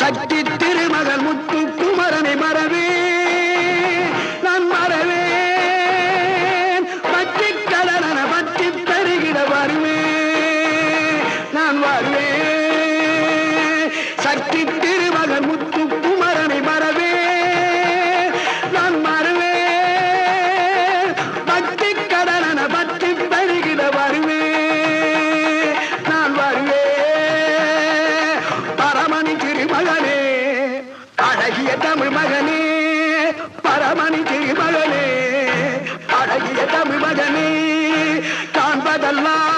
சக்தி திருமகள் முத்து குமரனை மறவே நான் மறவேன். பற்றி கடன பற்றி தருகிட வருவேன் நான் வருவேன். சக்தி திருமகள் முத்து குமரனை மறவே நான் மறவேன். பற்றி கடன பற்றி தருகிட வருவேன் நான் வருவேன். பரமணி திருமகனே அழகிய தமிழ் மகனே, பரமணி திருமகனே அழகிய தமிழ் மகனே, காண்பதெல்லாம்